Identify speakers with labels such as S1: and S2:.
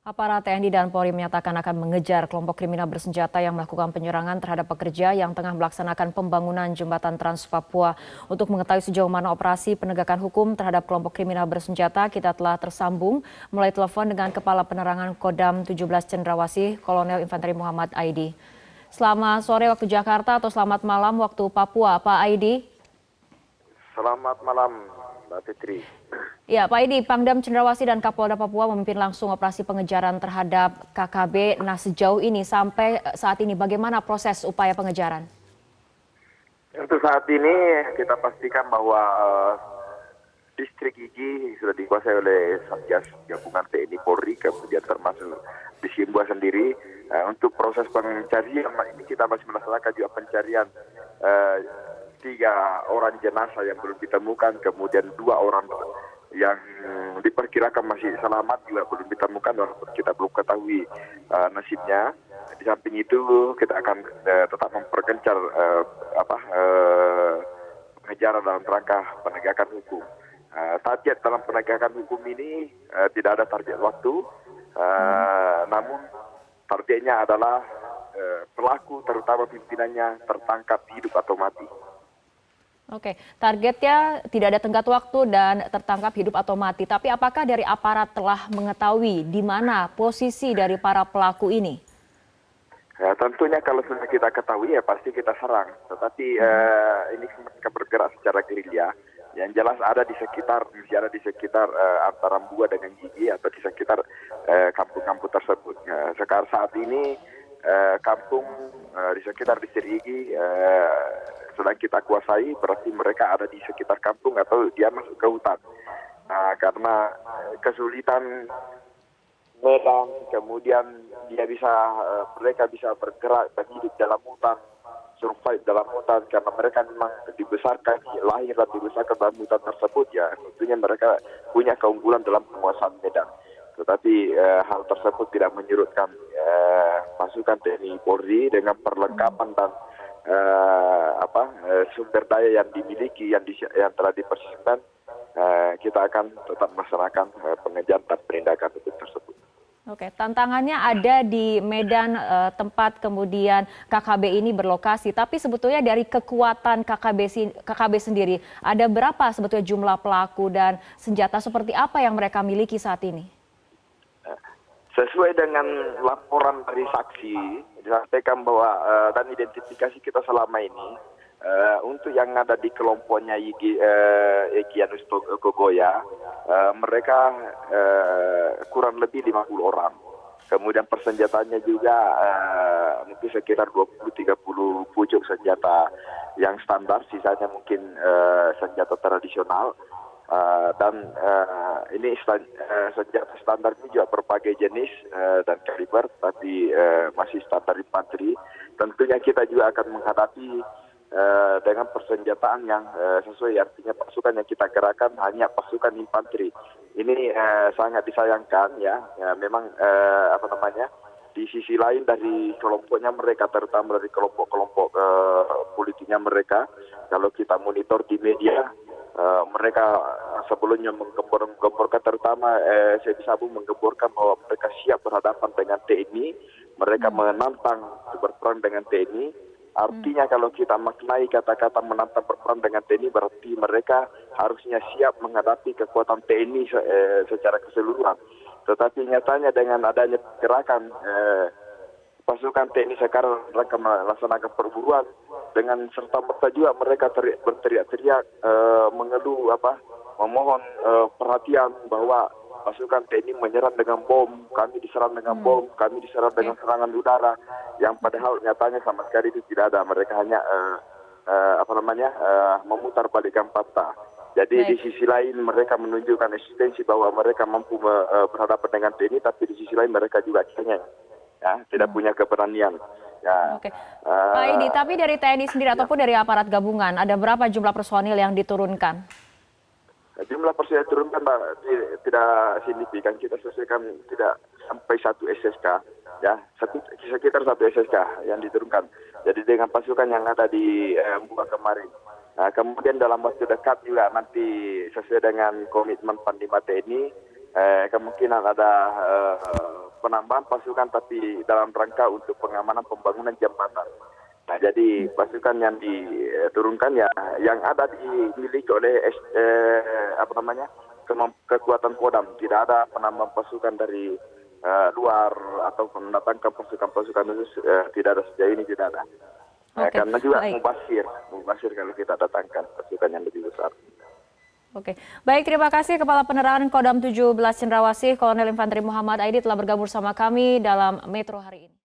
S1: Aparat TNI dan Polri menyatakan akan mengejar kelompok kriminal bersenjata yang melakukan penyerangan terhadap pekerja yang tengah melaksanakan pembangunan jembatan Trans Papua. Untuk mengetahui sejauh mana operasi penegakan hukum terhadap kelompok kriminal bersenjata, kita telah tersambung melalui telepon dengan Kepala Penerangan Kodam 17 Cendrawasih, Kolonel Infanteri Muhammad Aidi. Selamat sore waktu Jakarta atau selamat malam waktu Papua, Pak Aidi.
S2: Selamat malam, Mbak Fitri.
S1: Ya, Pak Aidi, Pangdam Cendrawasih dan Kapolda Papua memimpin langsung operasi pengejaran terhadap KKB. Nah, sejauh ini sampai saat ini bagaimana proses upaya pengejaran?
S2: Untuk saat ini kita pastikan bahwa distrik Igi sudah dikuasai oleh Satgas Gabungan TNI Polri, kemudian termasuk di Simbua sendiri. Untuk proses pencarian ini kita masih melaksanakan juga pencarian 3 orang jenazah yang belum ditemukan, kemudian 2 orang yang diperkirakan masih selamat juga belum ditemukan, walaupun kita belum ketahui nasibnya. Di samping itu kita akan tetap memperkencar pengejaran dalam rangka penegakan hukum. Target dalam penegakan hukum ini tidak ada target waktu, namun targetnya adalah pelaku terutama pimpinannya tertangkap hidup atau mati.
S1: Oke, targetnya tidak ada tenggat waktu dan tertangkap hidup atau mati. Tapi apakah dari aparat telah mengetahui di mana posisi dari para pelaku ini?
S2: Ya, tentunya kalau sudah kita ketahui ya pasti kita serang. Tetapi ini mereka bergerak secara gerilya. Yang jelas ada di sekitar antara Mbua dengan Gigi atau di sekitar kampung-kampung tersebut. Sekarang saat ini kampung di sekitar distrik Igi sedang kita kuasai, berarti mereka ada di sekitar kampung atau dia masuk ke hutan. Karena kesulitan medan, kemudian mereka bisa bergerak dan hidup dalam hutan, survive dalam hutan, karena mereka memang dibesarkan, lahir dan dibesarkan dalam hutan tersebut, ya tentunya mereka punya keunggulan dalam penguasaan medan. Tetapi hal tersebut tidak menyurutkan pasukan TNI Polri dengan perlengkapan dan sumber daya yang dimiliki yang telah dipersiapkan. Kita akan tetap melaksanakan pengejaran dan penindakan tersebut.
S1: Oke, tantangannya ada di medan tempat kemudian KKB ini berlokasi. Tapi sebetulnya dari kekuatan KKB sendiri, ada berapa sebetulnya jumlah pelaku dan senjata seperti apa yang mereka miliki saat ini?
S2: Sesuai dengan laporan dari saksi, disampaikan bahwa dan identifikasi kita selama ini, untuk yang ada di kelompoknya Egyanus Gogoya, mereka kurang lebih 50 orang. Kemudian persenjataannya juga mungkin sekitar 20-30 pucuk senjata yang standar, sisanya mungkin senjata tradisional. Dan ini senjata standar ini juga berbagai jenis dan kaliber, tapi masih standar infanteri. Tentunya kita juga akan menghadapi dengan persenjataan yang sesuai, artinya pasukan yang kita gerakkan hanya pasukan infanteri. Ini sangat disayangkan ya memang di sisi lain dari kelompoknya mereka, terutama dari kelompok-kelompok politiknya mereka, kalau kita monitor di media, mereka sebelumnya menggemborkan, terutama Syedi Sabu menggemborkan bahwa mereka siap berhadapan dengan TNI, mereka menantang berperang dengan TNI. Artinya kalau kita maknai kata-kata menantang berperang dengan TNI, berarti mereka harusnya siap menghadapi kekuatan TNI secara keseluruhan. Tetapi nyatanya dengan adanya gerakan pasukan TNI sekarang mereka melaksanakan perburuan, dengan serta-merta juga mereka berteriak-teriak mengeluh memohon perhatian bahwa pasukan TNI menyerang dengan bom, kami diserang dengan bom, kami diserang dengan serangan udara, yang padahal nyatanya sama sekali itu tidak ada. Mereka hanya memutar balikkan fakta. Jadi di sisi lain mereka menunjukkan eksistensi bahwa mereka mampu berhadapan dengan TNI, tapi di sisi lain mereka juga cengeng, ya, tidak punya keberanian. Ya.
S1: Oke, Pak Aidi, tapi dari TNI sendiri ataupun dari aparat gabungan, ada berapa jumlah personil yang diturunkan?
S2: Jumlah personil diturunkan tidak signifikan, kita sesuaikan tidak sampai 1 SSK, ya, sekitar 1 SSK yang diturunkan. Jadi dengan pasukan yang ada di Mbua kemarin. Nah, kemudian dalam waktu dekat juga nanti sesuai dengan komitmen Panglima TNI, kemungkinan ada penambahan pasukan tapi dalam rangka untuk pengamanan pembangunan jembatan. Nah, jadi pasukan yang diturunkan ya yang ada dimiliki oleh kekuatan Kodam. Tidak ada penambahan pasukan dari luar atau mendatangkan pasukan-pasukan khusus, tidak ada sejauh ini, tidak ada. Karena juga mubasir kalau kita datangkan pasukan yang lebih besar.
S1: Oke, baik, terima kasih Kepala Penerangan Kodam 17 Cendrawasih Kolonel Infanteri Muhammad Aidi telah bergabung bersama kami dalam Metro hari ini.